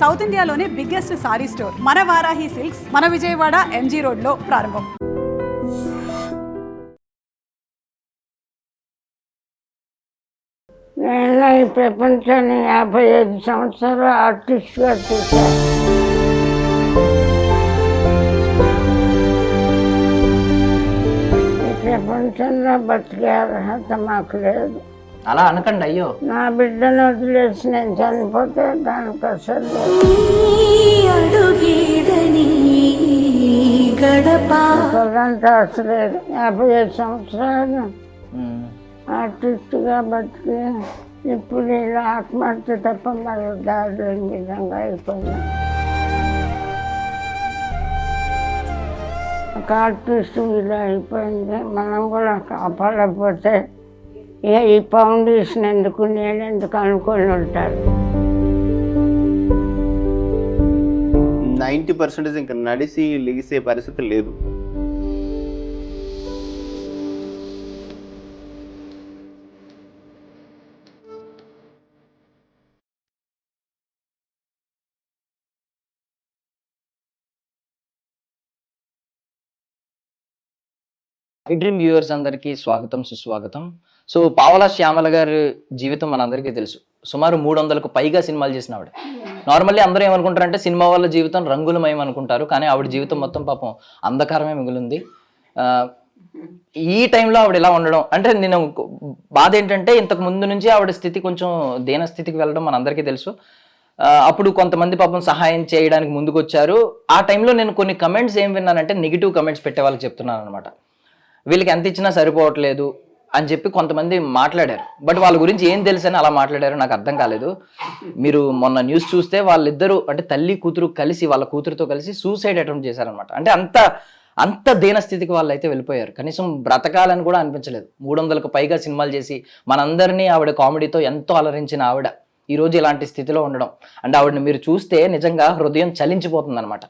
South ఇండియాలోనే biggest sorry store మన Varahi silks మన విజయవాడ ఎంజీ రోడ్లో ప్రారంభం. నేను ఈ ప్రపంచాన్ని 55 సంవత్సరాలు ఆర్టిస్ట్గా చూశాను. ఈ ప్రపంచంలో బతికే అర్హత మాకు లేదు. అలా అనకండి. అయ్యో, నా బిడ్డను వదిలేసి నేను చనిపోతే దానికి అసలు గడంతా అసలేదు. 55 సంవత్సరాలు ఆర్టిస్ట్గా బతికి ఇప్పుడు ఇలా ఆత్మహత్య తప్ప మరో దారి లేని విధంగా అయిపోయింది. ఒక ఆర్టిస్ట్ ఇలా అయిపోయింది. మనం కూడా కాపాడకపోతే ఈ ఫౌండేషన్ ఎందుకు నేను ఎందుకు అనుకొని ఉంటారు. 90% ఇంకా నడిసి లెగిసే పరిస్థితి లేదు. డ్రీమ్ వ్యూవర్స్ అందరికీ స్వాగతం, సుస్వాగతం. సో పావలా శ్యామల గారి జీవితం మనందరికీ తెలుసు. సుమారు 300కు పైగా సినిమాలు చేసిన ఆవిడ. నార్మల్లీ అందరూ ఏమనుకుంటారంటే సినిమా వాళ్ళ జీవితం రంగులమయం అనుకుంటారు, కానీ ఆవిడ జీవితం మొత్తం పాపం అంధకారమే మిగిలింది. ఈ టైంలో ఆవిడ ఇలా ఉండడం అంటే నేను బాధ ఏంటంటే ఇంతకు ముందు నుంచి ఆవిడ స్థితి కొంచెం దీన స్థితికి వెళ్ళడం మనందరికీ తెలుసు. అప్పుడు కొంతమంది పాపం సహాయం చేయడానికి ముందుకు వచ్చారు. ఆ టైంలో నేను కొన్ని కమెంట్స్ ఏం విన్నానంటే నెగిటివ్ కమెంట్స్ పెట్టే వాళ్ళకి చెప్తున్నాను అనమాట. వీళ్ళకి ఎంత ఇచ్చినా సరిపోవట్లేదు అని చెప్పి కొంతమంది మాట్లాడారు. బట్ వాళ్ళ గురించి ఏం తెలుసని అలా మాట్లాడారు నాకు అర్థం కాలేదు. మీరు మొన్న న్యూస్ చూస్తే వాళ్ళిద్దరూ అంటే తల్లి కూతురు కలిసి వాళ్ళ కూతురుతో కలిసి సూసైడ్ అటెంప్ట్ చేశారనమాట. అంటే అంత దీనస్థితికి వాళ్ళు అయితే వెళ్ళిపోయారు. కనీసం బ్రతకాలని కూడా అనిపించలేదు. 300కు పైగా సినిమాలు చేసి మనందరినీ ఆవిడ కామెడీతో ఎంతో అలరించిన ఆవిడ ఈరోజు ఇలాంటి స్థితిలో ఉండడం అంటే ఆవిడని మీరు చూస్తే నిజంగా హృదయం చలించిపోతుంది అనమాట.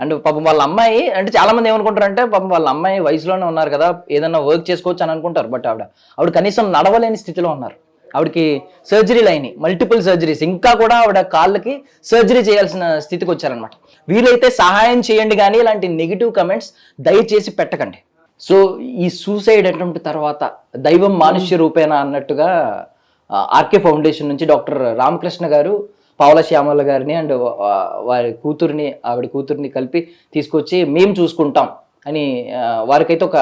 అండ్ పాపం వాళ్ళ అమ్మాయి అంటే చాలా మంది ఏమనుకుంటారంటే పాపం వాళ్ళ అమ్మాయి వయసులోనే ఉన్నారు కదా, ఏదన్నా వర్క్ చేసుకోవచ్చు అని అనుకుంటారు. బట్ ఆవిడ కనీసం నడవలేని స్థితిలో ఉన్నారు. ఆవిడకి సర్జరీలు అయినాయి, మల్టిపుల్ సర్జరీస్. ఇంకా కూడా ఆవిడ కాళ్ళకి సర్జరీ చేయాల్సిన స్థితికి వచ్చారనమాట. వీలైతే సహాయం చేయండి, కానీ ఇలాంటి నెగిటివ్ కమెంట్స్ దయచేసి పెట్టకండి. సో ఈ సూసైడ్ అటెంప్ట్ తర్వాత దైవం మానుష్య రూపేణ అన్నట్టుగా ఆర్కే ఫౌండేషన్ నుంచి డాక్టర్ రామకృష్ణ గారు పావలా శ్యామల గారిని అండ్ ఆవిడ కూతుర్ని కలిపి తీసుకొచ్చి మేము చూసుకుంటాం అని వారికైతే ఒక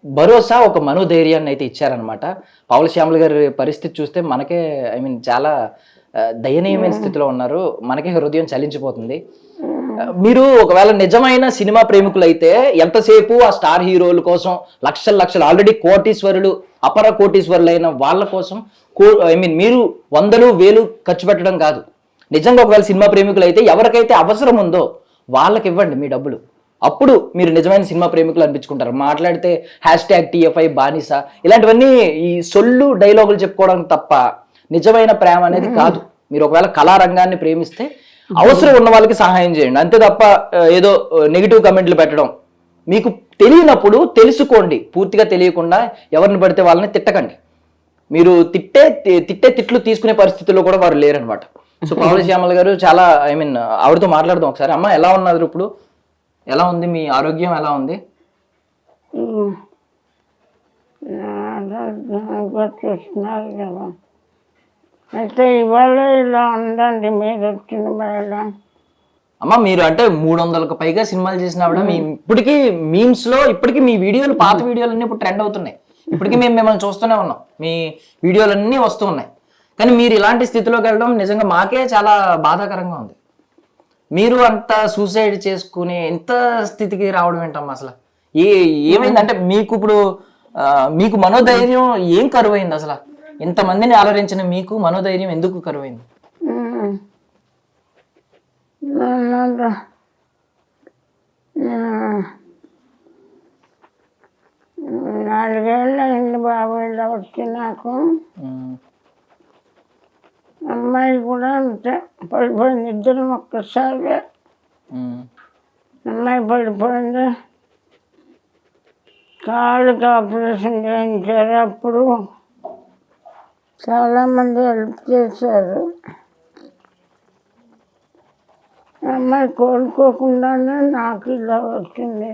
భరోసా, ఒక మనోధైర్యాన్ని అయితే ఇచ్చారనమాట. పావలా శ్యామల గారి పరిస్థితి చూస్తే మనకే చాలా దయనీయమైన స్థితిలో ఉన్నారు. మనకే హృదయం చలించిపోతుంది. మీరు ఒకవేళ నిజమైన సినిమా ప్రేమికులు అయితే ఎంతసేపు ఆ స్టార్ హీరోల కోసం లక్షలు ఆల్రెడీ కోటీశ్వరులు, అపర కోటీశ్వరులైన వాళ్ళ కోసం మీరు 100,000 ఖర్చు పెట్టడం కాదు. నిజంగా ఒకవేళ సినిమా ప్రేమికులు అయితే ఎవరికైతే అవసరం ఉందో వాళ్ళకి ఇవ్వండి మీ డబ్బులు. అప్పుడు మీరు నిజమైన సినిమా ప్రేమికులు అనిపించుకుంటారు. మాట్లాడితే #TFI బానిస ఇలాంటివన్నీ ఈ సొల్లు డైలాగులు చెప్పుకోవడానికి తప్ప నిజమైన ప్రేమ అనేది కాదు. మీరు ఒకవేళ కళారంగాన్ని ప్రేమిస్తే అవసరం ఉన్న వాళ్ళకి సహాయం చేయండి, అంతే తప్ప ఏదో నెగిటివ్ కమెంట్లు పెట్టడం. మీకు తెలియనప్పుడు తెలుసుకోండి. పూర్తిగా తెలియకుండా ఎవరిని పడితే వాళ్ళని తిట్టకండి. మీరు తిట్టే తిట్లు తీసుకునే పరిస్థితుల్లో కూడా వారు లేరనమాట. సో పావలా శ్యామల గారు చాలా ఆవిడతో మాట్లాడదాం ఒకసారి. అమ్మ ఎలా ఉన్నారు ఇప్పుడు? ఎలా ఉంది మీ ఆరోగ్యం? ఎలా ఉంది? అయితే ఇవాళ ఇలా ఉందండి మీరు వచ్చిన వేళ. అమ్మ మీరు అంటే 300కు పైగా సినిమాలు చేసిన ఆవిడ. ఇప్పటికీ మీమ్స్ లో ఇప్పటికీ మీ వీడియోలు, పాత వీడియోలన్నీ ఇప్పుడు ట్రెండ్ అవుతున్నాయి. ఇప్పటికీ మేము మిమ్మల్ని చూస్తూనే ఉన్నాం, మీ వీడియోలన్నీ వస్తూ ఉన్నాయి. కానీ మీరు ఇలాంటి స్థితిలోకి వెళ్ళడం నిజంగా మాకే చాలా బాధాకరంగా ఉంది. మీరు అంత సూసైడ్ చేసుకుని ఇంత స్థితికి రావడం ఏంటమ్మా అసలు? ఏమైందంటే మీకు ఇప్పుడు మీకు మనోధైర్యం ఏం కరువైంది అసలు? ఇంతమందిని ఆలోచించిన మీకు మనోధైర్యం ఎందుకు కరువైంది? 4 ఏళ్ళు అయింది బాబు ఇలా వచ్చి నాకు. అమ్మాయి కూడా అంతే పడిపోయింది. ఇద్దరం ఒక్కసారి అమ్మాయి పడిపోయింది. కాళ్ళకి ఆపరేషన్ చేయించారు. అప్పుడు చాలామంది హెల్ప్ చేశారు. అమ్మాయి కోలుకోకుండానే నాకు ఇలా వచ్చింది.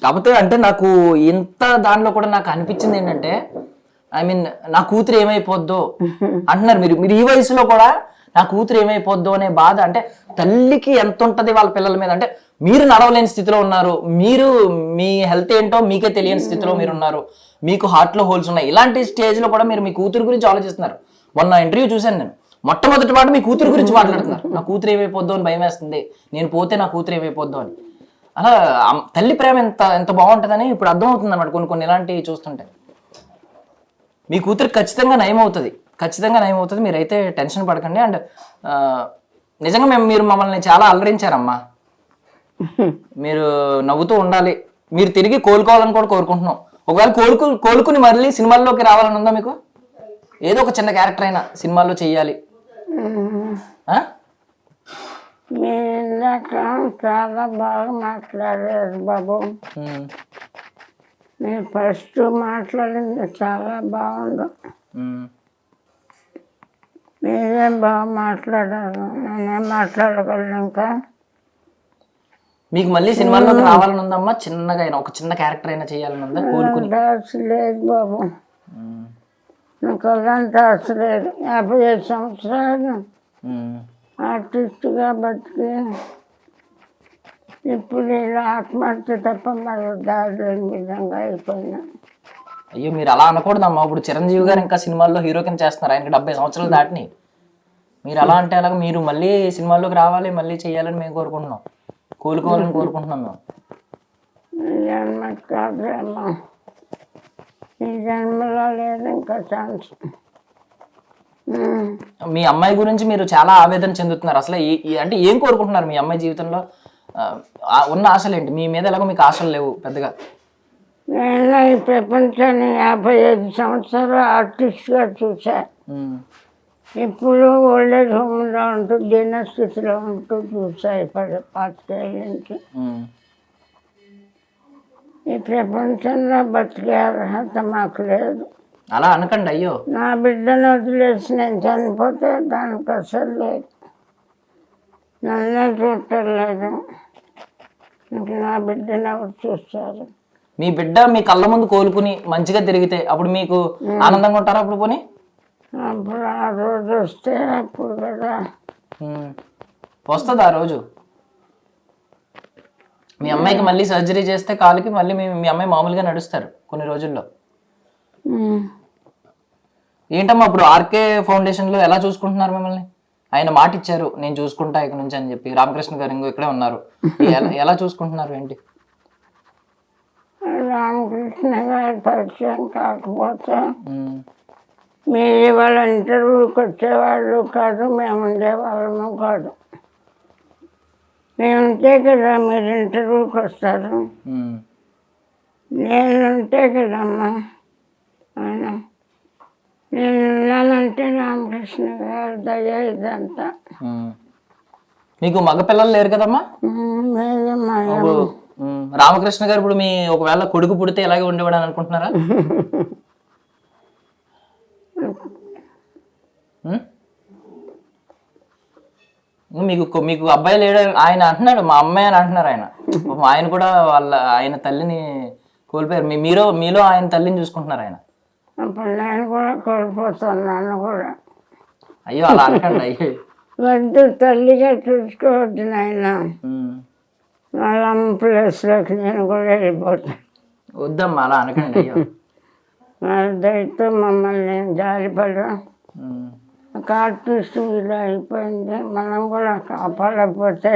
కాకపోతే అంటే నాకు ఇంత దానిలో కూడా నాకు అనిపించింది ఏంటంటే ఐ మీన్ నా కూతురు ఏమైపోద్దో అంటున్నారు మీరు మీరు ఈ వయసులో కూడా నా కూతురు ఏమైపోద్దో అనే బాధ. అంటే తల్లికి ఎంత ఉంటది వాళ్ళ పిల్లల మీద. అంటే మీరు నడవలేని స్థితిలో ఉన్నారు, మీరు మీ హెల్త్ ఏంటో మీకే తెలియని స్థితిలో మీరు ఉన్నారు, మీకు హార్ట్ లో హోల్స్ ఉన్నాయి. ఇలాంటి స్టేజ్ లో కూడా మీరు మీ కూతురు గురించి ఆలోచిస్తున్నారు. మొన్న ఇంటర్వ్యూ చూశాను నేను, మొట్టమొదటి మాట మీ కూతురు గురించి మాట్లాడుతున్నారు. నా కూతురు ఏమైపోద్దో అని భయం వేస్తుంది, నేను పోతే నా కూతురు ఏమైపోద్దో అని. అలా తల్లి ప్రేమ ఎంత ఎంత బాగుంటుందని ఇప్పుడు అర్థమవుతుంది అన్నమాట కొన్ని కొన్ని ఇలాంటివి చూస్తుంటే. మీ కూతురు ఖచ్చితంగా నయం అవుతుంది, ఖచ్చితంగా నయం అవుతుంది, మీరైతే టెన్షన్ పడకండి. అండ్ నిజంగా మీరు మమ్మల్ని చాలా అలరించారమ్మా. మీరు నవ్వుతూ ఉండాలి, మీరు తిరిగి కోలుకోవాలని కూడా కోరుకుంటున్నాం. ఒకవేళ కోలుకుని మళ్ళీ సినిమాల్లోకి రావాలని ఉందా మీకు? ఏదో ఒక చిన్న క్యారెక్టర్ అయినా సినిమాల్లో చెయ్యాలి. మీరు ఇందాక చాలా బాగా మాట్లాడారు బాబు. మీరు ఫస్ట్ మాట్లాడింది చాలా బాగుంది. మీరేం బాగా మాట్లాడారు, నేనేం మాట్లాడగలను. ఇంకా మీకు మళ్ళీ సినిమాల్లోకి రావాలని ఉందమ్మా? చిన్నగా అయినా ఒక చిన్న క్యారెక్టర్ అయినా చేయాలని ఉందా కోలుకుని? ఆశ లేదు బాబు, నాకు అలాంటి ఆశ లేదు. 55 సంవత్సరాలు ఆర్టిస్ట్గా బతికి ఇప్పుడు ఇలా ఆత్మహత్య తప్ప మరో దారి లేని విధంగా అయిపోయినా. అయ్యో మీరు అలా అనకూడదమ్మా. ఇప్పుడు చిరంజీవి గారు ఇంకా సినిమాల్లో హీరో కింద చేస్తున్నారు, ఆయనకి 70 సంవత్సరాలు దాటిని. మీరు అలా అంటే అలాగ మీరు మళ్ళీ సినిమాల్లోకి రావాలి, మళ్ళీ చేయాలని మేము కోరుకుంటున్నాం, కోలుకోవాలని కోరుకుంటున్నాం మేము. ఈ జన్మ కాదేమో, ఈ జన్మలో లేదు ఇంకా ఛాన్స్. మీ అమ్మాయి గురించి మీరు చాలా ఆవేదన చెందుతున్నారు. అసలు అంటే ఏం కోరుకుంటున్నారు మీ అమ్మాయి జీవితంలో? ఉన్న ఆశలు ఏంటి? మీ మీద ఎలాగో మీకు ఆశలు లేవు పెద్దగా. నేను ఈ ప్రపంచాన్ని 55 సంవత్సరాలు ఆర్టిస్ట్గా చూసా. ఇప్పుడు ఓల్డేజ్ హోమ్లో ఉంటూ దీనస్థితిలో ఉంటూ చూసా 25 ఏళ్ళ నుంచి. ఈ ప్రపంచంలో బతికే అర్హత మాకు లేదు. అలా అనకండి అయ్యో. నా బిడ్డను వదిలేసి నేను చనిపోతే దానికి అసలు లేదు, నన్నే చూడలేదు. ఇంక నా బిడ్డను ఎవరు చూస్తారు? మీ బిడ్డ మీ కళ్ళ ముందు కోలుకుని మంచిగా తిరిగితే అప్పుడు మీకు ఆనందంగా ఉంటారా? అప్పుడు పోనీ అప్పుడు ఆ రోజు వస్తే అప్పుడు కదా వస్తుంది ఆ రోజు. మీ అమ్మాయికి మళ్ళీ సర్జరీ చేస్తే కాలుకి మళ్ళీ మీ అమ్మాయి మామూలుగా నడుస్తారు కొన్ని రోజుల్లో. ఏంటమ్మా ఇప్పుడు ఆర్కే ఫౌండేషన్లో ఎలా చూసుకుంటున్నారు మిమ్మల్ని? ఆయన మాట ఇచ్చారు నేను చూసుకుంటా ఇక్కడ నుంచి అని చెప్పి. రామకృష్ణ గారు ఇంకో ఇక్కడే ఉన్నారు, ఎలా చూసుకుంటున్నారు ఏంటి? రామకృష్ణ గారి పరిచయం కాకపోతే మీరు వాళ్ళ ఇంటర్వ్యూకి వచ్చేవాళ్ళు కాదు, మేము ఉండేవాళ్ళము కాదు. మేము ఉంటే కదా మీరు ఇంటర్వ్యూకి వస్తారు, నేను ఉంటే కదమ్మా ఆయన. నేను ఉన్నానంటే రామకృష్ణ గారు దయ ఇదంతా. మీకు మగపిల్లలు లేరు కదమ్మా? లేదమ్మా. రామకృష్ణ గారు ఇప్పుడు మీ ఒకవేళ కొడుకు పుడితే ఎలాగే ఉండేవాడు అని అనుకుంటున్నారా? మీకు అబ్బాయి లేడు ఆయన అంటున్నాడు, మా అమ్మాయి అని అంటున్నారు ఆయన. ఆయన కూడా ఆయన తల్లిని కోల్పోయారు, మీలో ఆయన తల్లిని చూసుకుంటున్నారు ఆయన. అప్పుడు నేను కూడా కోల్పోతున్నాను కూడా. అయ్యో అలా అనకండి అయ్యో. వద్దు, తల్లిగా చూసుకోవద్దు నాయన. వాళ్ళ అమ్మ ప్లేస్లోకి నేను కూడా వెళ్ళిపోతాను. వద్దమ్మా అలా అనకండి అయ్యో. వాళ్ళ దయతో మమ్మల్ని జాలిపడు. ఒక ఆర్టిస్ట్ ఇలా అయిపోయింది, మనం కూడా కాపాడకపోతే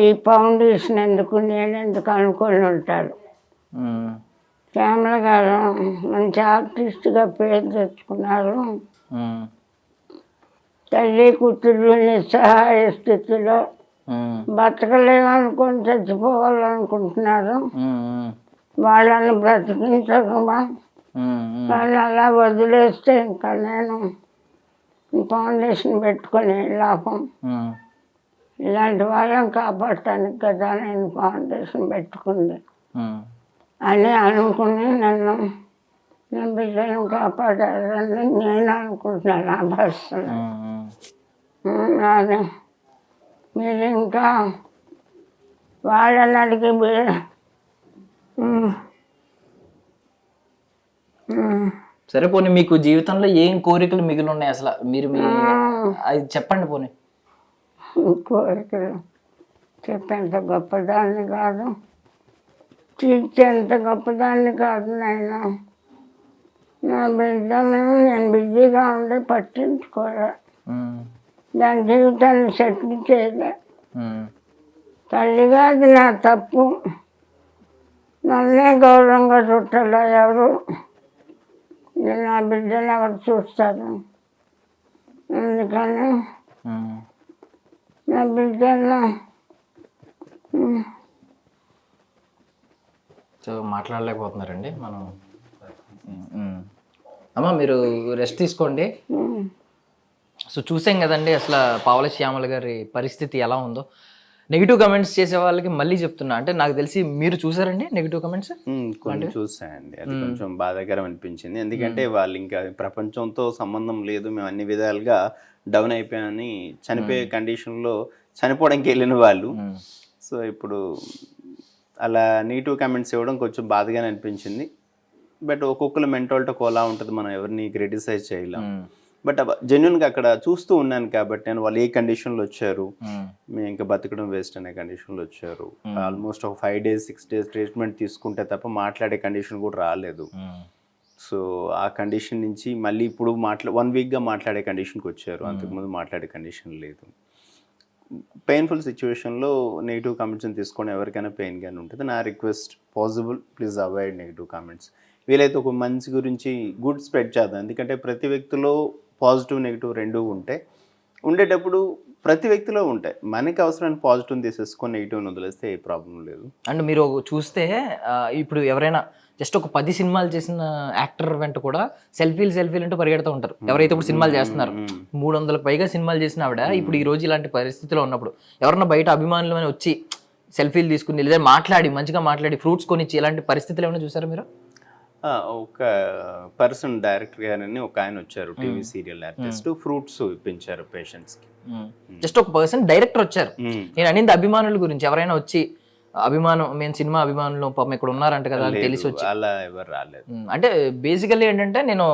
ఈ ఫౌండేషన్ ఎందుకు నేను ఎందుకు అనుకొని ఉంటారు. శ్యామల గారు మంచి ఆర్టిస్ట్గా పేరు తెచ్చుకున్నారు. తల్లి కూతురు నిస్సహాయ స్థితిలో బతకలేమనుకొని చచ్చిపోవాలనుకుంటున్నారు. వాళ్ళని బ్రతికించకుండా వాళ్ళు అలా వదిలేస్తే ఇంకా నేను ఫౌండేషన్ పెట్టుకుని లాభం. ఇలాంటి వాళ్ళని కాపాడటానికి కదా నేను ఫౌండేషన్ పెట్టుకుంది అని అనుకుని నన్ను నా బిడ్డను కాపాడాలని నేను అనుకుంటున్నాను నా పరిస్థితులు. అదే మీరు ఇంకా వాళ్ళని అడిగి సరే పోనీ మీకు జీవితంలో ఏం కోరికలు మిగిలి ఉన్నాయి అసలు మీరు అది చెప్పండి పోనీ. కోరికలు చెప్పేంత గొప్పదాన్ని కాదు, తీర్చేంత గొప్పదాన్ని కాదు నాయన. నా బిడ్డను నేను బిజీగా ఉండి పట్టించుకోలే, దాని జీవితాన్ని సెటిల్ చేయలే. తల్లిగా అది నా తప్పు, నన్నే గౌరవంగా చుట్టాల ఎవరు, నా బిడ్డను ఎవరు చూస్తారు. అందుకని నా బిడ్డను సో మాట్లాడలేకపోతున్నారండి మనం. అమ్మ మీరు రెస్ట్ తీసుకోండి. సో చూసాం కదండి అసలు పావల శ్యామల గారి పరిస్థితి ఎలా ఉందో. నెగిటివ్ కమెంట్స్ చేసే వాళ్ళకి మళ్ళీ చెప్తున్నా, అంటే నాకు తెలిసి మీరు చూసారండి నెగిటివ్ కమెంట్స్? కొన్ని చూసాయండి, అది కొంచెం బాధాకరం అనిపించింది. ఎందుకంటే వాళ్ళు ఇంకా ప్రపంచంతో సంబంధం లేదు, మేము అన్ని విధాలుగా డౌన్ అయిపోయామని చనిపోయే కండిషన్లో చనిపోవడానికి వెళ్ళిన వాళ్ళు. సో ఇప్పుడు అలా నెగిటివ్ కామెంట్స్ ఇవ్వడం కొంచెం బాధగానే అనిపించింది. బట్ ఒక్కొక్కరు మెంటాలిటీ ఒకలా ఉంటుంది, మనం ఎవరిని క్రిటిసైజ్ చేయలేం. బట్ జెన్యున్గా అక్కడ చూస్తూ ఉన్నాను కాబట్టి నేను వాళ్ళు ఏ కండిషన్లో వచ్చారు, మేము ఇంకా బతకడం వేస్ట్ అనే కండిషన్లో వచ్చారు. ఆల్మోస్ట్ ఒక 5 days 6 days ట్రీట్మెంట్ తీసుకుంటే తప్ప మాట్లాడే కండిషన్ కూడా రాలేదు. సో ఆ కండిషన్ నుంచి మళ్ళీ ఇప్పుడు 1 weekగా మాట్లాడే కండిషన్కి వచ్చారు, అంతకుముందు మాట్లాడే కండిషన్ లేదు. పెయిన్ఫుల్ సిచ్యువేషన్లో నెగిటివ్ కామెంట్స్ని తీసుకొని ఎవరికైనా పెయిన్గానే ఉంటుంది. నా request possible please avoid negative comments. వీలైతే ఒక మంచి గురించి గుడ్ స్ప్రెడ్ చేద్దాం, ఎందుకంటే ప్రతి వ్యక్తిలో పాజిటివ్ నెగిటివ్ రెండూ ఉంటాయి. ఉండేటప్పుడు ప్రతి వ్యక్తిలో ఉంటాయి, మనకి అవసరమైన పాజిటివ్ తీసేసుకొని నెగిటివ్ని వదిలేస్తే ఏ ప్రాబ్లం లేదు. అండ్ మీరు చూస్తే ఇప్పుడు ఎవరైనా జస్ట్ ఒక 10 సినిమాలు చేసిన యాక్టర్ వెంట కూడా సెల్ఫీలు అంటూ పరిగెడుతూ ఉంటారు. ఎవరైతే ఇప్పుడు సినిమాలు చేస్తున్నారు, 300కు పైగా సినిమాలు చేసిన ఆవిడ ఇప్పుడు ఈ రోజు ఇలాంటి పరిస్థితిలో ఉన్నప్పుడు ఎవరన్నా బయట అభిమానులు అని వచ్చి సెల్ఫీలు తీసుకుని లేదా మాట్లాడి మంచిగా మాట్లాడి ఫ్రూట్స్ కొనిచ్చి ఇలాంటి పరిస్థితులు ఏమైనా చూసారా మీరు? ఒక పర్సన్ డైరెక్టర్ గారని ఒక ఆయన వచ్చారు, టీవీ సీరియల్ ఆర్టిస్ట్, ఫ్రూట్స్ ఇప్పించారు పేషెంట్స్కి. జస్ట్ ఒక పర్సన్ డైరెక్టర్ వచ్చారు. నేను అనింది అభిమానుల గురించి, ఎవరైనా వచ్చి అభిమానం మేము సినిమా అభిమానులు పాపం ఇక్కడ ఉన్నారంట కదా అని తెలిసి వచ్చి అలా ఎవరు రాలేదు. అంటే బేసికల్లీ ఏంటంటే నేను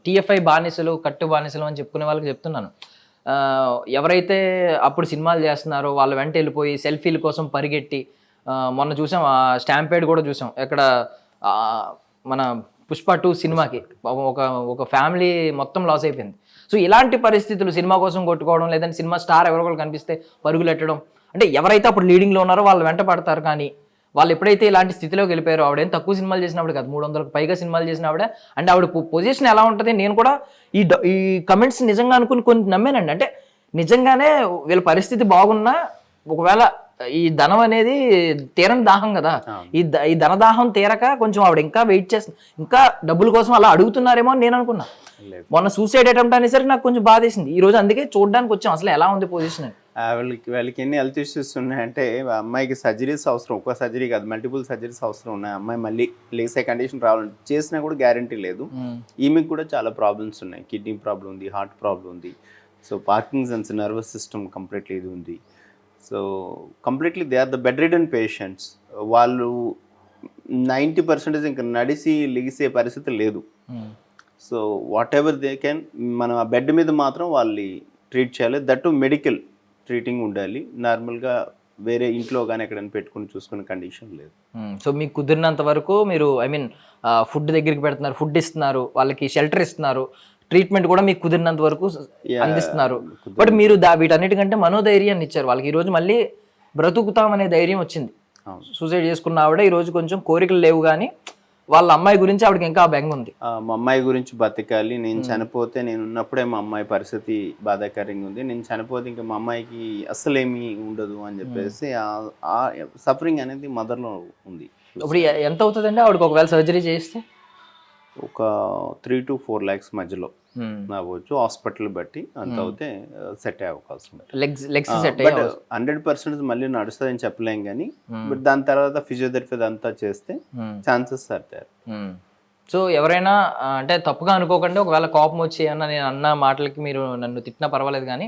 TFI బానిసలు కట్టు బానిసలు అని చెప్పుకునే వాళ్ళకి చెప్తున్నాను, ఎవరైతే అప్పుడు సినిమాలు చేస్తున్నారో వాళ్ళ వెంట వెళ్ళిపోయి సెల్ఫీల కోసం పరిగెట్టి మొన్న చూసాం స్టాంపేడ్ కూడా చూసాం, ఎక్కడ మన పుష్ప 2 సినిమాకి ఒక ఫ్యామిలీ మొత్తం లాస్ అయిపోయింది. సో ఇలాంటి పరిస్థితులు సినిమా కోసం కొట్టుకోవడం, లేదంటే సినిమా స్టార్ ఎవరొకరు కనిపిస్తే పరుగులు ఎట్టడం, అంటే ఎవరైతే అప్పుడు లీడింగ్లో ఉన్నారో వాళ్ళు వెంట పడతారు. కానీ వాళ్ళు ఎప్పుడైతే ఇలాంటి స్థితిలోకి వెళ్ళిపోయారో, ఆవిడేం తక్కువ సినిమాలు చేసినప్పుడు కాదు, 300కు పైగా సినిమాలు చేసిన ఆవిడ. అంటే ఆవిడ పొజిషన్ ఎలా ఉంటుంది, నేను కూడా ఈ కమెంట్స్ నిజంగా అనుకుని కొన్ని నమ్మానండి. అంటే నిజంగానే వీళ్ళ పరిస్థితి బాగున్నా ఒకవేళ ఈ ధనం అనేది తీరని దాహం కదా, ఈ ధనదాహం తీరక కొంచెం ఆవిడ ఇంకా వెయిట్ చేస్తుంది, ఇంకా డబ్బుల కోసం అలా అడుగుతున్నారేమో అని నేను అనుకున్నా. మొన్న సూసైడ్ అటెంప్ట్ అనేసరికి నాకు కొంచెం బాధేసింది. ఈ రోజు అందుకే చూడడానికి వచ్చాం అసలు ఎలా ఉంది పొజిషన్ అని. వాళ్ళకి ఎన్ని హెల్త్ ఇష్యూస్ ఉన్నాయంటే, అమ్మాయికి సర్జరీస్ అవసరం, ఒక్క సర్జరీ కాదు మల్టిపుల్ సర్జరీస్ అవసరం ఉన్నాయి. అమ్మాయి మళ్ళీ లేసే కండిషన్ రావాలంటే చేసినా కూడా గ్యారంటీ లేదు. ఈమెకి కూడా చాలా ప్రాబ్లమ్స్ ఉన్నాయి, కిడ్నీ ప్రాబ్లం ఉంది, హార్ట్ ప్రాబ్లం ఉంది, so Parkinson's, nervous system completely ఇది ఉంది. So completely they are the bedridden patients. వాళ్ళు 90% ఇంకా నడిసి లెగిసే పరిస్థితి లేదు. So whatever they can, మనం ఆ బెడ్ మీద మాత్రం వాళ్ళని ట్రీట్ చేయాలి. దట్ మెడికల్ ట్రీటింగ్ ఉండాలి. నార్మల్గా వేరే ఇంట్లో కానీ ఎక్కడైనా పెట్టుకుని చూసుకునే కండిషన్ లేదు. సో మీకు కుదిరినంత వరకు మీరు ఫుడ్ దగ్గరికి పెడుతున్నారు, ఫుడ్ ఇస్తున్నారు, వాళ్ళకి షెల్టర్ ఇస్తున్నారు, ట్రీట్మెంట్ కూడా మీకు కుదిరినంత వరకు అందిస్తున్నారు. బట్ మీరు వీటన్నిటికంటే మనోధైర్యాన్ని ఇచ్చారు వాళ్ళకి. ఈరోజు మళ్ళీ బ్రతుకుతామనే ధైర్యం వచ్చింది. సూసైడ్ చేసుకున్న ఆవిడ ఈరోజు కొంచెం కోరికలు లేవు, కానీ వాళ్ళ అమ్మాయి గురించి ఆవిడకి ఇంకా బెంగ ఉంది. మా అమ్మాయి గురించి బతకాలి, నేను చనిపోతే నేను ఉన్నప్పుడే మా అమ్మాయి పరిస్థితి బాధాకరంగా ఉంది, నేను చనిపోతే ఇంకా మా అమ్మాయికి అస్సలేమీ ఉండదు అని చెప్పేసి ఆ సఫరింగ్ అనేది మదర్లో ఉంది. ఇప్పుడు ఎంత అవుతుందండి ఆవిడకి ఒకవేళ సర్జరీ చేస్తే? ఒక 3 to 4 lakhs మధ్యలో అవ్వచ్చు, హాస్పిటల్ బట్టి అంత అవుతే సెట్ అయ్యే అవకాశం ఉంది. లెగ్స్ సెట్ బట్ 100% మళ్ళీ నడుస్తుందని చెప్పలేం కానీ, బట్ దాని తర్వాత ఫిజియోథెరపీ అంతా చేస్తే ఛాన్సెస్ ఆర్ దేర్. సో ఎవరైనా అంటే తప్పుగా అనుకోకండి, ఒకవేళ కోపం వచ్చి అన్న నేను అన్న మాటలకి మీరు నన్ను తిట్టినా పర్వాలేదు, కానీ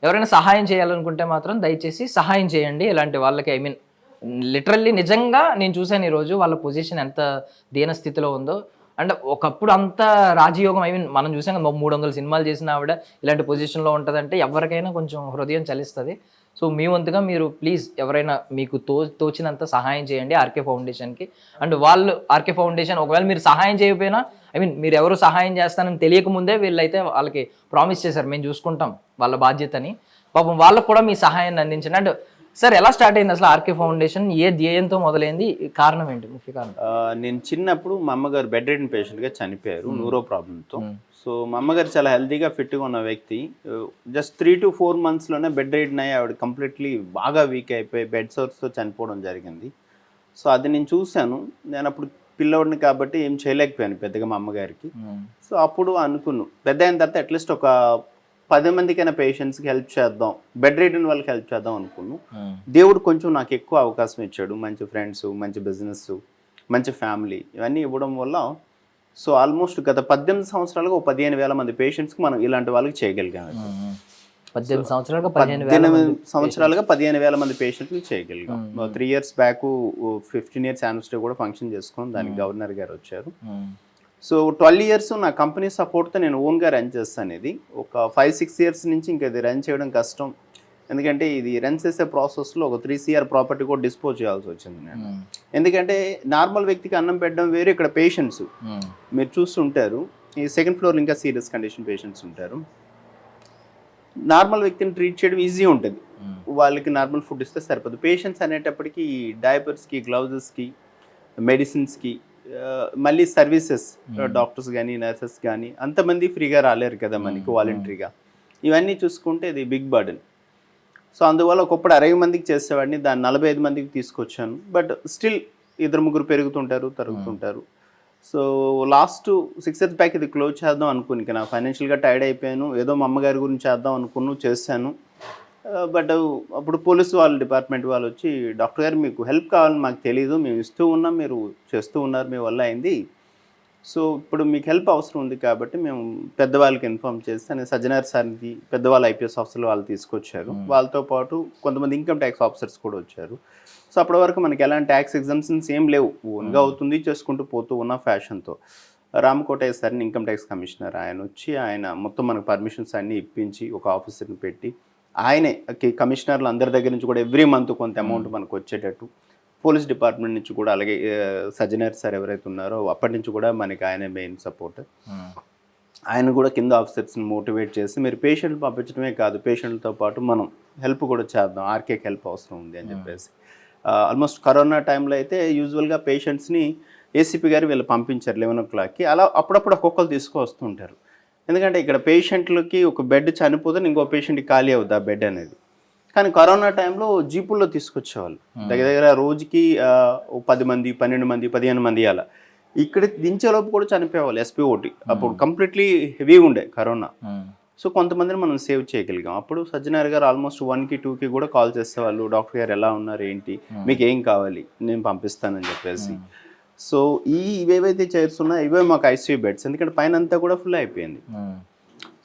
ఎవరైనా సహాయం చేయాలనుకుంటే మాత్రం దయచేసి సహాయం చేయండి ఇలాంటి వాళ్ళకి. ఐ మీన్ లిటరల్లీ నిజంగా నేను చూశాను ఈరోజు వాళ్ళ పొజిషన్ ఎంత దీన స్థితిలో ఉందో. అండ్ ఒకప్పుడు అంత రాజయోగం, ఐ మీన్ మనం చూసాం కదా 300 సినిమాలు చేసిన ఆవిడ ఇలాంటి పొజిషన్లో ఉంటుందంటే ఎవరికైనా కొంచెం హృదయం చలిస్తుంది. సో మీ వంతుగా మీరు ప్లీజ్ ఎవరైనా మీకు తోచినంత సహాయం చేయండి ఆర్కే ఫౌండేషన్కి. అండ్ వాళ్ళు ఆర్కే ఫౌండేషన్ ఒకవేళ మీరు సహాయం చేయకపోయినా, ఐ మీన్ మీరు ఎవరు సహాయం చేస్తానని తెలియకముందే వీళ్ళైతే వాళ్ళకి ప్రామిస్ చేశారు మేము చూసుకుంటాం వాళ్ళ బాధ్యతని. పాపం వాళ్ళకు కూడా మీ సహాయాన్ని అందించండి. అండ్ సార్ ఎలా స్టార్ట్ అయింది అసలు ఆర్కే ఫౌండేషన్, ఏ ధ్యేయంతో మొదలైంది, కారణం ఏంటి, ముఖ్య కారణం? నేను చిన్నప్పుడు మా అమ్మగారు బెడ్ రిడెన్ పేషెంట్గా చనిపోయారు న్యూరో ప్రాబ్లంతో. సో మా అమ్మగారు చాలా హెల్తీగా ఫిట్గా ఉన్న వ్యక్తి. జస్ట్ 3 to 4 monthsలోనే బెడ్ రిడెన్ అయ్యి ఆవిడ కంప్లీట్లీ బాగా వీక్ అయిపోయి బెడ్ సోర్స్తో చనిపోవడం జరిగింది. సో అది నేను చూశాను. నేను అప్పుడు పిల్లవాడిని కాబట్టి ఏం చేయలేకపోయాను పెద్దగా మా అమ్మగారికి. సో అప్పుడు అనుకున్నాను పెద్ద అయిన తర్వాత అట్లీస్ట్ ఒక 10 మందికైనా పేషెంట్స్కి హెల్ప్ చేద్దాం, బెడ్ రిడెన్ వాళ్ళకి హెల్ప్ చేద్దాం అనుకున్నాను. దేవుడు కొంచెం నాకు ఎక్కువ అవకాశం ఇచ్చాడు, మంచి ఫ్రెండ్స్, మంచి బిజినెస్, మంచి ఫ్యామిలీ ఇవన్నీ ఇవ్వడం వల్ల సో ఆల్మోస్ట్ గత 18 సంవత్సరాలుగా 15,000 మంది పేషెంట్స్కి మనం ఇలాంటి వాళ్ళకి చేయగలిగాం. 18 సంవత్సరాలుగా 15 సంవత్సరాలుగా 15,000 మంది పేషెంట్కి చేయగలిగాం. 3 years బ్యాక్ 15 years యానివర్సరీ కూడా ఫంక్షన్ చేసుకున్నాం, దానికి గవర్నర్ గారు వచ్చారు. సో 12 years నా కంపెనీ సపోర్ట్తో నేను ఓన్గా రన్ చేస్తాను. ఇది ఒక 5-6 years నుంచి ఇంకా ఇది రన్ చేయడం కష్టం, ఎందుకంటే ఇది రన్ చేసే ప్రాసెస్లో ఒక 3 CR ప్రాపర్టీ కూడా డిస్పోజ్ చేయాల్సి వచ్చింది నేను. ఎందుకంటే నార్మల్ వ్యక్తికి అన్నం పెట్టడం వేరు, ఇక్కడ పేషెంట్స్ మీరు చూస్తుంటారు ఈ 2nd floor ఇంకా సీరియస్ కండిషన్ పేషెంట్స్ ఉంటారు. నార్మల్ వ్యక్తిని ట్రీట్ చేయడం ఈజీ ఉంటుంది, వాళ్ళకి నార్మల్ ఫుడ్ ఇస్తే సరిపోదు. పేషెంట్స్ అనేటప్పటికీ డైపర్స్కి, గ్లౌజెస్కి, మెడిసిన్స్కి, మళ్ళీ సర్వీసెస్, డాక్టర్స్ కానీ నర్సెస్ కానీ అంతమంది ఫ్రీగా రాలేరు కదా మనకి వాలంటరీగా. ఇవన్నీ చూసుకుంటే ఇది బిగ్ బర్డెన్. సో అందువల్ల ఒకప్పుడు 60 మందికి చేసేవాడిని, దాన్ని 45 మందికి తీసుకొచ్చాను. బట్ స్టిల్ 2-3 పెరుగుతుంటారు, తరుగుతుంటారు. సో లాస్ట్ 6 years బ్యాక్ ఇది క్లోజ్ చేద్దాం అనుకుని, నా ఫైనాన్షియల్గా టైర్డ్ అయిపోయాను, ఏదో మా అమ్మగారి గురించి చేద్దాం అనుకున్నాను, చేశాను. బట్ అప్పుడు పోలీసు వాళ్ళ డిపార్ట్మెంట్ వాళ్ళు వచ్చి, డాక్టర్ గారు మీకు హెల్ప్ కావాలని మాకు తెలీదు, మేము ఇస్తూ ఉన్నాం, మీరు చేస్తూ ఉన్నారు, మీ వల్ల అయింది, సో ఇప్పుడు మీకు హెల్ప్ అవసరం ఉంది కాబట్టి మేము పెద్దవాళ్ళకి ఇన్ఫార్మ్ చేస్తే సజ్జనార్ సార్కి పెద్దవాళ్ళు IPS ఆఫీసర్లు వాళ్ళు తీసుకొచ్చారు. వాళ్ళతో పాటు కొంతమంది ఇన్కమ్ ట్యాక్స్ ఆఫీసర్స్ కూడా వచ్చారు. సో అప్పటి వరకు మనకి ఎలాంటి ట్యాక్స్ ఎగ్జామ్షన్స్ ఏం లేవు, ఓన్గా అవుతుంది, చేసుకుంటూ పోతూ ఉన్న ఫ్యాషన్తో. రామకోటయ్య సార్ని ఇన్కమ్ ట్యాక్స్ కమిషనర్ ఆయన వచ్చి, ఆయన మొత్తం మనకు పర్మిషన్స్ అన్నీ ఇప్పించి ఒక ఆఫీసర్ని పెట్టి, ఆయనే కమిషనర్లు అందరి దగ్గర నుంచి కూడా ఎవ్రీ మంత్ కొంత అమౌంట్ మనకు వచ్చేటట్టు, పోలీస్ డిపార్ట్మెంట్ నుంచి కూడా అలాగే సజ్జనార్ సార్ ఎవరైతే ఉన్నారో అప్పటి నుంచి కూడా మనకి ఆయన మెయిన్ సపోర్ట్. ఆయన కూడా కింద ఆఫీసర్స్ని మోటివేట్ చేసి, మీరు పేషెంట్లు పంపించడమే కాదు, పేషెంట్లతో పాటు మనం హెల్ప్ కూడా చేద్దాం, ఆర్కేకి హెల్ప్ అవసరం ఉంది అని చెప్పేసి. ఆల్మోస్ట్ కరోనా టైంలో అయితే యూజువల్గా పేషెంట్స్ని ACP గారు వీళ్ళు పంపించారు 11 o'clockకి. అలా అప్పుడప్పుడు ఒక్కొక్కరు తీసుకొస్తుంటారు, ఎందుకంటే ఇక్కడ పేషెంట్లకి ఒక బెడ్ చనిపోతే ఇంకో పేషెంట్కి ఖాళీ అవుతుంది ఆ బెడ్ అనేది. కానీ కరోనా టైంలో జీపుల్లో తీసుకొచ్చేవాళ్ళు, దగ్గర దగ్గర రోజుకి 10 మంది, 12 మంది, 15 మంది అలా. ఇక్కడ దించేలోపు కూడా చనిపోయేవాళ్ళు SPOT. అప్పుడు కంప్లీట్లీ హెవీ ఉండే కరోనా. సో కొంతమందిని మనం సేవ్ చేయగలిగాం. అప్పుడు సజ్జనార్ గారు ఆల్మోస్ట్ 1కి 2కి కూడా కాల్ చేసేవాళ్ళు, డాక్టర్ గారు ఎలా ఉన్నారు, ఏంటి, మీకు ఏం కావాలి, నేను పంపిస్తానని చెప్పేసి. సో ఇవేవైతే చైర్స్ ఉన్నాయో ఇవే మాకు ICU బెడ్స్, ఎందుకంటే పైన అంతా కూడా ఫుల్ అయిపోయింది.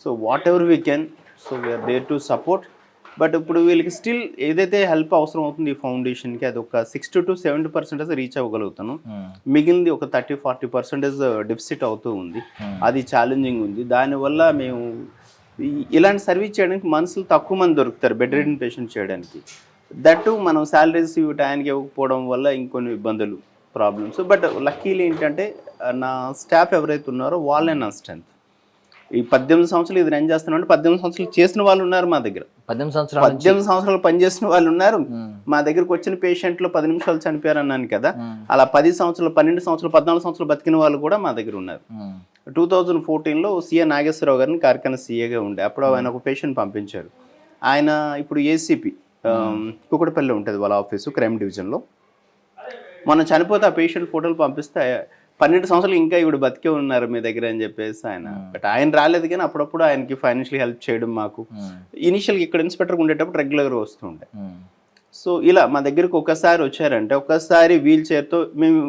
So whatever we can, so we're there to support. But ఇప్పుడు వీళ్ళకి స్టిల్ ఏదైతే హెల్ప్ అవసరం అవుతుంది ఈ ఫౌండేషన్కి, అది ఒక 60 to 70% రీచ్ అవ్వగలుగుతాను. మిగిలింది ఒక 30-40% డెఫిసిట్ అవుతూ ఉంది, అది ఛాలెంజింగ్ ఉంది. దానివల్ల మేము ఇలాంటి సర్వీస్ చేయడానికి మనుషులు తక్కువ మంది దొరుకుతారు బెడ్ రిడెన్ పేషెంట్ చేయడానికి. దట్టు మనం శాలరీస్ టైంకి ఇవ్వకపోవడం వల్ల ఇంకొన్ని ఇబ్బందులు, ప్రాబ్లమ్స్. బట్ లక్కీలు ఏంటంటే నా స్టాఫ్ ఎవరైతే ఉన్నారో వాళ్ళే నా స్ట్రెంత్. ఈ 18 సంవత్సరాలు ఇది రన్ చేస్తున్నాం అంటే 18 సంవత్సరాలు చేసిన వాళ్ళు ఉన్నారు మా దగ్గర, 18 సంవత్సరాలు పనిచేసిన వాళ్ళు ఉన్నారు మా దగ్గరకు. వచ్చిన పేషెంట్లు 10 నిమిషాలు చనిపోయారు అన్నాను కదా, అలా 10 సంవత్సరాలు, 12 సంవత్సరాలు, 14 సంవత్సరాలు బతికిన వాళ్ళు కూడా మా దగ్గర ఉన్నారు. 2014లో CA నాగేశ్వరరావు గారిని కార్ఖానా CAగా ఉండే, అప్పుడు ఆయన ఒక పేషెంట్ పంపించారు. ఆయన ఇప్పుడు ACP కుకటపల్లి ఉంటుంది వాళ్ళ ఆఫీసు, క్రైమ్ డివిజన్లో. మనం చనిపోతే ఆ పేషెంట్ ఫోటోలు పంపిస్తే 12 సంవత్సరాలు ఇంకా ఇవిడ బతికే ఉన్నారు మీ దగ్గర అని చెప్పేసి ఆయన. బట్ ఆయన రాలేదు, కానీ అప్పుడప్పుడు ఆయనకి ఫైనాన్షియల్ హెల్ప్ చేయడం మాకు. ఇనిషియల్గా ఇక్కడ ఇన్స్పెక్టర్గా ఉండేటప్పుడు రెగ్యులర్గా వస్తూ ఉంటాయి. సో ఇలా మా దగ్గరకు ఒకసారి వచ్చారంటే ఒక్కసారి వీల్ చైర్తో మేము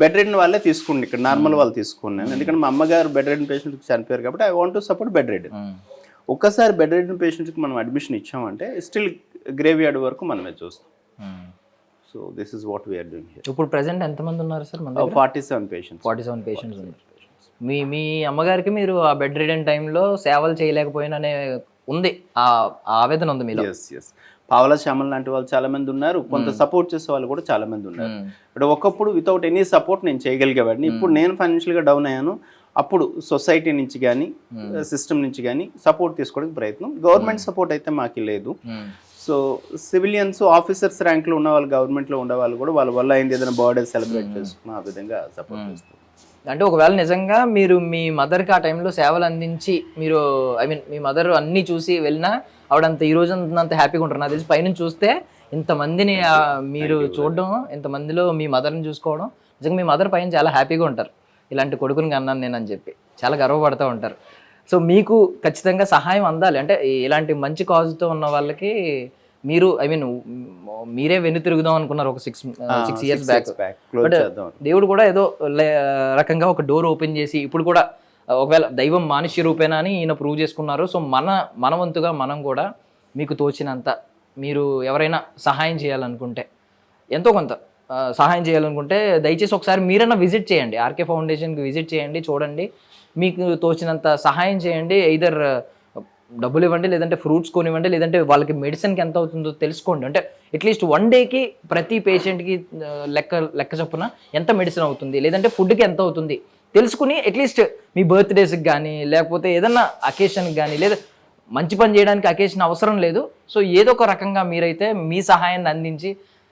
బెడ్ రెడెన్ వాళ్ళే తీసుకుండి, ఇక్కడ నార్మల్ వాళ్ళు తీసుకున్నాను. ఎందుకంటే మా అమ్మగారు బెడ్ రెడెన్ పేషెంట్కి చనిపోయారు కాబట్టి I want to support bedridden. ఒక్కసారి బెడ్ రెడెన్ పేషెంట్కి మనం అడ్మిషన్ ఇచ్చామంటే స్టిల్ గ్రేవ్ యార్డ్ వరకు మనమే చూస్తాం. So this is what we're doing here. ఇప్పుడు ప్రెసెంట్ ఎంతమంది ఉన్నారు సార్? 47 పేషెంట్స్. 47 పేషెంట్స్ ఉన్నారు. మీ అమ్మగారికి మీరు ఆ బెడ్ రిడెన్ టైంలో సేవలు చేయలేకపోయిననే ఉంది, ఆ ఆవేదన ఉంది మీలో. ఎస్ పావలా శ్యామల్ లాంటి వాళ్ళు చాలా మంది ఉన్నారు, కొంత సపోర్ట్ చేసే వాళ్ళు కూడా చాలా మంది ఉన్నారు. బట్ ఒకప్పుడు వితౌట్ ఎనీ సపోర్ట్ నేను చేయగలిగేవాడిని. ఇప్పుడు నేను ఫైనాన్షియల్గా డౌన్ అయ్యాను, అప్పుడు సొసైటీ నుంచి కానీ సిస్టమ్ నుంచి కానీ సపోర్ట్ తీసుకోవడానికి ప్రయత్నం. గవర్నమెంట్ సపోర్ట్ అయితే మాకు లేదు. సో సివిలియన్స్ ఆఫీసర్స్ ర్యాంక్లో ఉన్న వాళ్ళు, గవర్నమెంట్లో ఉండే వాళ్ళు కూడా వాళ్ళ వల్ల అయింది ఏదైనా బర్త్డే సెలబ్రేట్ చేసుకుని ఆ విధంగా సపోర్ట్ చేస్తారు. అంటే ఒకవేళ నిజంగా మీరు మీ మదర్కి ఆ టైంలో సేవలు అందించి మీరు మీ మదర్ అన్నీ చూసి వెళ్ళినా ఆవిడంత ఈ రోజు అంత హ్యాపీగా ఉంటారు. నాకు తెలిసి పైనుంచి చూస్తే ఇంతమందిని మీరు చూడడం, ఇంతమందిలో మీ మదర్ని చూసుకోవడం, నిజంగా మీ మదర్ పైన చాలా హ్యాపీగా ఉంటారు. ఇలాంటి కొడుకుని అన్నాను నేను అని చెప్పి చాలా గర్వపడుతూ ఉంటారు. సో మీకు ఖచ్చితంగా సహాయం అందాలి అంటే ఇలాంటి మంచి కాజ్తో ఉన్న వాళ్ళకి మీరు మీరే వెన్ను తిరుగుదాం అనుకున్నారు ఒక 6 years బ్యాక్. బట్ దేవుడు కూడా ఏదో రకంగా ఒక డోర్ ఓపెన్ చేసి ఇప్పుడు కూడా ఒకవేళ దైవం మానుష్య రూపేనా అని ఈయన ప్రూవ్ చేసుకున్నారు. సో మన వంతుగా మనం కూడా మీకు తోచినంత మీరు ఎవరైనా సహాయం చేయాలనుకుంటే, ఎంతో కొంత సహాయం చేయాలనుకుంటే దయచేసి ఒకసారి మీరైనా విజిట్ చేయండి, ఆర్కే ఫౌండేషన్కి విజిట్ చేయండి, చూడండి, మీకు తోచినంత సహాయం చేయండి. ఎయిదర్ డబ్బులు ఇవ్వండి, లేదంటే ఫ్రూట్స్ కొనివ్వండి, లేదంటే వాళ్ళకి మెడిసిన్కి ఎంత అవుతుందో తెలుసుకోండి. అంటే అట్లీస్ట్ 1 డేకి ప్రతి పేషెంట్కి లెక్క చొప్పున ఎంత మెడిసిన్ అవుతుంది, లేదంటే ఫుడ్కి ఎంత అవుతుంది తెలుసుకుని అట్లీస్ట్ మీ బర్త్డేస్కి కానీ లేకపోతే ఏదన్నా అకేషన్కి కానీ, లేదా మంచి పని చేయడానికి అకేషన్ అవసరం లేదు. సో ఏదో ఒక రకంగా మీరైతే మీ సహాయాన్ని అందించి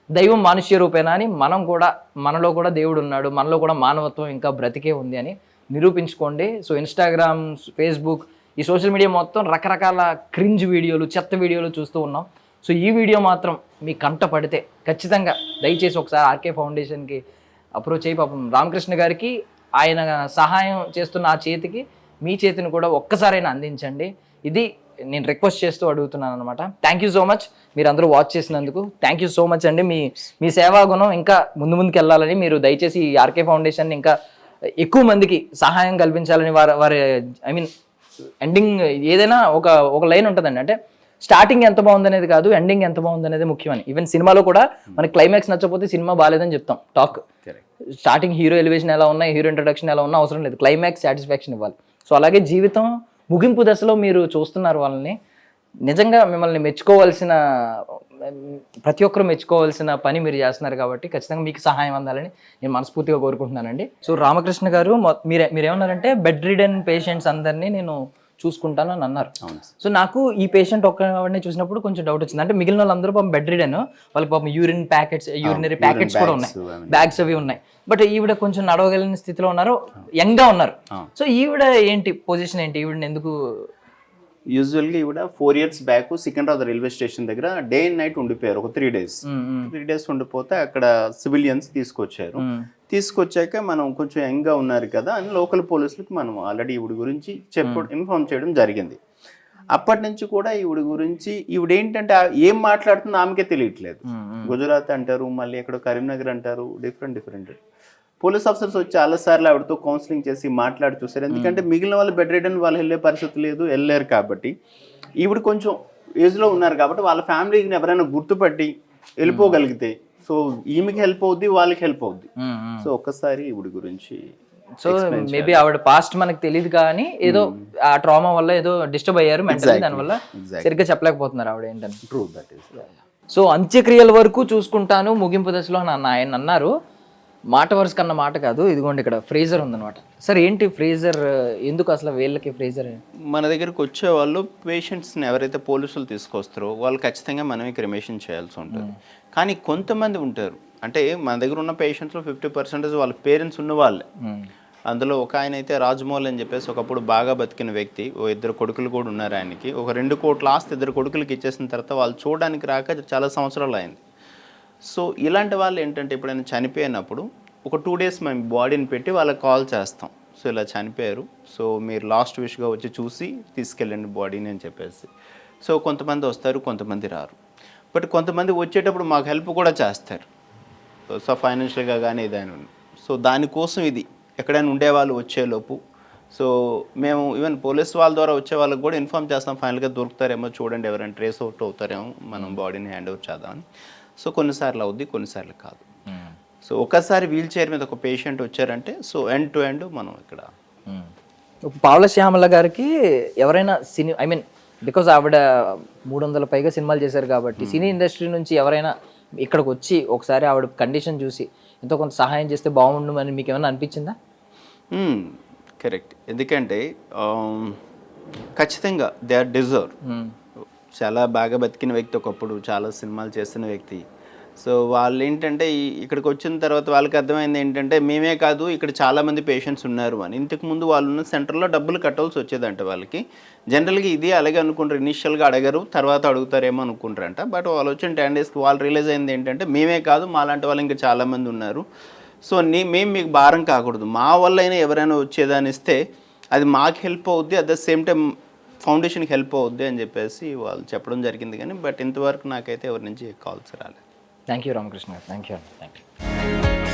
దైవం మానుష్య రూపేనా అని మనం కూడా, మనలో కూడా దేవుడు ఉన్నాడు, మనలో కూడా మానవత్వం ఇంకా బ్రతికే ఉంది అని నిరూపించుకోండి. సో ఇన్స్టాగ్రామ్, ఫేస్బుక్, ఈ సోషల్ మీడియా మొత్తం రకరకాల క్రింజ్ వీడియోలు, చెత్త వీడియోలు చూస్తూ ఉన్నాం. సో ఈ వీడియో మాత్రం మీ కంట పడితే ఖచ్చితంగా దయచేసి ఒకసారి ఆర్కే ఫౌండేషన్కి అప్రోచ్ అయ్యి, పాపం రామకృష్ణ గారికి ఆయన సహాయం చేస్తున్న ఆ చేతికి మీ చేతిని కూడా ఒక్కసారైనా అందించండి. ఇది నేను రిక్వెస్ట్ చేస్తూ అడుగుతున్నాను అనమాట. థ్యాంక్ యూ సో మచ్ మీరు అందరూ వాచ్ చేసినందుకు. థ్యాంక్ యూ సో మచ్ అండి. మీ సేవా గుణం ఇంకా ముందుకు వెళ్ళాలని, మీరు దయచేసి ఈ ఆర్కే ఫౌండేషన్ ఇంకా ఎక్కువ మందికి సహాయం కల్పించాలని వారి ఎండింగ్ ఏదైనా ఒక లైన్ ఉంటుందండి. అంటే స్టార్టింగ్ ఎంత బాగుందనేది కాదు, ఎండింగ్ ఎంత బాగుందనేది ముఖ్యమని. ఈవెన్ సినిమాలో కూడా మనకి క్లైమాక్స్ నచ్చకపోతే సినిమా బాగాలేదని చెప్తాం. టాక్ స్టార్టింగ్ హీరో ఎలివేషన్ ఎలా ఉన్నా, హీరో ఇంట్రడక్షన్ ఎలా ఉన్నా అవసరం లేదు, క్లైమాక్స్ సాటిస్ఫాక్షన్ ఇవ్వాలి. సో అలాగే జీవితం ముగింపు దశలో మీరు చూస్తున్నారు వాళ్ళని, నిజంగా మిమ్మల్ని మెచ్చుకోవాల్సిన, ప్రతి ఒక్కరు మెచ్చుకోవాల్సిన పని మీరు చేస్తున్నారు కాబట్టి ఖచ్చితంగా మీకు సహాయం అందాలని నేను మనస్ఫూర్తిగా కోరుకుంటున్నానండి. సో రామకృష్ణ గారు మీరేమన్నారంటే బెడ్ రిడెన్ పేషెంట్స్ అందరినీ నేను చూసుకుంటాను అని అన్నారు. సో నాకు ఈ పేషెంట్ ఒక్కడిని చూసినప్పుడు కొంచెం డౌట్ వచ్చింది. అంటే మిగిలిన వాళ్ళందరూ పాపం బెడ్ రిడెన్, వాళ్ళకి పాపం యూరినరీ ప్యాకెట్స్ కూడా ఉన్నాయి, బ్యాగ్స్ అవి ఉన్నాయి. బట్ ఈవిడ కొంచెం నడవగలిగిన స్థితిలో ఉన్నారు, యంగ్గా ఉన్నారు. సో ఈవిడ ఏంటి పొజిషన్ ఏంటి, ఈవిడని ఎందుకు? యూజువల్గా ఈవిడ 4 years back Secunderabad railway station దగ్గర డే అండ్ నైట్ ఉండిపోయారు ఒక 3 days. 3 days ఉండిపోతే అక్కడ సివిలియన్స్ తీసుకొచ్చారు. తీసుకొచ్చాక మనం కొంచెం యంగ్గా ఉన్నారు కదా అని లోకల్ పోలీసులకు మనం ఆల్రెడీ ఈవిడ గురించి ఇన్ఫార్మ్ చేయడం జరిగింది. అప్పటి నుంచి కూడా ఈవిడ గురించి, ఈవిడ ఏంటంటే ఏం మాట్లాడుతుందో ఆమెకే తెలియట్లేదు. గుజరాత్ అంటారు, మళ్ళీ ఎక్కడో కరీంనగర్ అంటారు, డిఫరెంట్ పోలీస్ ఆఫీసర్స్ వచ్చి చాలాసార్లు ఆవిడతో కౌన్సిలింగ్ చేసి మాట్లాడి చూసారు. ఎందుకంటే మిగిలిన వాళ్ళు బెడ్ రిడెన్ వాళ్ళు వెళ్ళే పరిస్థితి లేదు, వెళ్ళలేరు కాబట్టి. ఈవిడ కొంచెం ఏజ్లో ఉన్నారు కాబట్టి వాళ్ళ ఫ్యామిలీని ఎవరైనా గుర్తుపట్టి వెళ్ళిపోగలిగితే సో ఈమెకి హెల్ప్ అవుద్ది, వాళ్ళకి హెల్ప్ అవుద్ది. సో ఒక్కసారి ఈవిడ గురించి, సో మేబీ ఆవిడ పాస్ట్ మనకు తెలియదు కానీ ఏదో ఆ ట్రామా వల్ల ఏదో డిస్టర్బ్ అయ్యారు మెంటల్లీ, దానివల్ల సరిగ్గా చెప్పలేకపోతున్నారు ఆవిడ ఏంటని. True, that is. సో అంత్యక్రియల వరకు చూసుకుంటాను ముగింపు దశలో ఆయన అన్నారు. మాట వరుస కన్నా మాట కాదు. ఇదిగోండి ఇక్కడ ఫ్రీజర్ ఉందన్నమాట. సార్ ఏంటి ఫ్రీజర్, ఎందుకు అసలు వీళ్ళకి ఫ్రీజర్? మన దగ్గరకు వచ్చే వాళ్ళు పేషెంట్స్ని ఎవరైతే పోలీసులు తీసుకొస్తారో వాళ్ళు ఖచ్చితంగా మనమే క్రిమేషన్ చేయాల్సి ఉంటుంది. కానీ కొంతమంది ఉంటారు, అంటే మన దగ్గర ఉన్న పేషెంట్స్లో 50% వాళ్ళ పేరెంట్స్ ఉన్న వాళ్ళే. అందులో ఒక ఆయన అయితే రాజమౌళి అని చెప్పేసి ఒకప్పుడు బాగా బతికిన వ్యక్తి, 2 కొడుకులు కూడా ఉన్నారు ఆయనకి. ఒక 2 కోట్ల ఆస్తి 2 కొడుకులకి ఇచ్చేసిన తర్వాత వాళ్ళు చూడడానికి రాక చాలా సంవత్సరాలు అయింది. సో ఇలాంటి వాళ్ళు ఏంటంటే ఎప్పుడైనా చనిపోయినప్పుడు ఒక 2 days మేము బాడీని పెట్టి వాళ్ళకి కాల్ చేస్తాం. సో ఇలా చనిపోయారు, సో మీరు లాస్ట్ విష్గా వచ్చి చూసి తీసుకెళ్ళండి బాడీని అని చెప్పేసి. సో కొంతమంది వస్తారు, కొంతమంది రారు. బట్ కొంతమంది వచ్చేటప్పుడు మాకు హెల్ప్ కూడా చేస్తారు, సో ఫైనాన్షియల్గా కానీ ఏదైనా. సో దానికోసం ఇది ఎక్కడైనా ఉండేవాళ్ళు వచ్చేలోపు, సో మేము ఈవెన్ పోలీస్ వాళ్ళ ద్వారా వచ్చే వాళ్ళకి కూడా ఇన్ఫామ్ చేస్తాం, ఫైనల్గా దొరుకుతారేమో చూడండి, ఎవరైనా ట్రేస్ అవుట్ అవుతారేమో, మనం బాడీని హ్యాండ్ ఓవర్ చేద్దామని. సో కొన్నిసార్లు అవుద్ది, కొన్నిసార్లు కాదు. సో ఒకసారి వీల్ చైర్ మీద ఒక పేషెంట్ వచ్చారంటే సో ఎండ్ టు ఎండ్ మనం ఇక్కడ. పావల శ్యామల గారికి ఎవరైనా సినీ, ఐ మీన్ బికాజ్ ఆవిడ 300 పైగా సినిమాలు చేశారు కాబట్టి సినీ ఇండస్ట్రీ నుంచి ఎవరైనా ఇక్కడికి వచ్చి ఒకసారి ఆవిడ కండిషన్ చూసి ఎంతో కొంత సహాయం చేస్తే బాగుండు అని మీకు ఏమైనా అనిపించిందా? కరెక్ట్, ఎందుకంటే ఖచ్చితంగా దే ఆర్ డిజర్వ్. చాలా బాగా బతికిన వ్యక్తి, ఒకప్పుడు చాలా సినిమాలు చేస్తున్న వ్యక్తి. సో వాళ్ళు ఏంటంటే ఇక్కడికి వచ్చిన తర్వాత వాళ్ళకి అర్థమైంది ఏంటంటే మేమే కాదు ఇక్కడ చాలామంది పేషెంట్స్ ఉన్నారు అని. ఇంతకుముందు వాళ్ళు ఉన్న సెంటర్లో డబ్బులు కట్టాల్సి వచ్చేదంట వాళ్ళకి. జనరల్గా ఇది అలాగే అనుకుంటారు, ఇనిషియల్గా అడగరు, తర్వాత అడుగుతారేమో అనుకుంటారంట. బట్ వాళ్ళు వచ్చిన 10 డేస్కి వాళ్ళు రియలైజ్ అయింది ఏంటంటే మేమే కాదు మాలాంటి వాళ్ళు ఇంకా చాలామంది ఉన్నారు. సో మేము మీకు భారం కాకూడదు, మా వల్ల అయినా ఎవరైనా వచ్చేదాన్ని ఇస్తే అది మాకు హెల్ప్ అవుద్ది, అట్ ద సేమ్ టైం ఫౌండేషన్కి హెల్ప్ అవుద్ది అని చెప్పేసి వాళ్ళు చెప్పడం జరిగింది. కానీ బట్ ఇంతవరకు నాకైతే ఎవరి నుంచి కాల్స్ రాలేదు. థ్యాంక్ యూ రామకృష్ణ గారు, థ్యాంక్ యూ.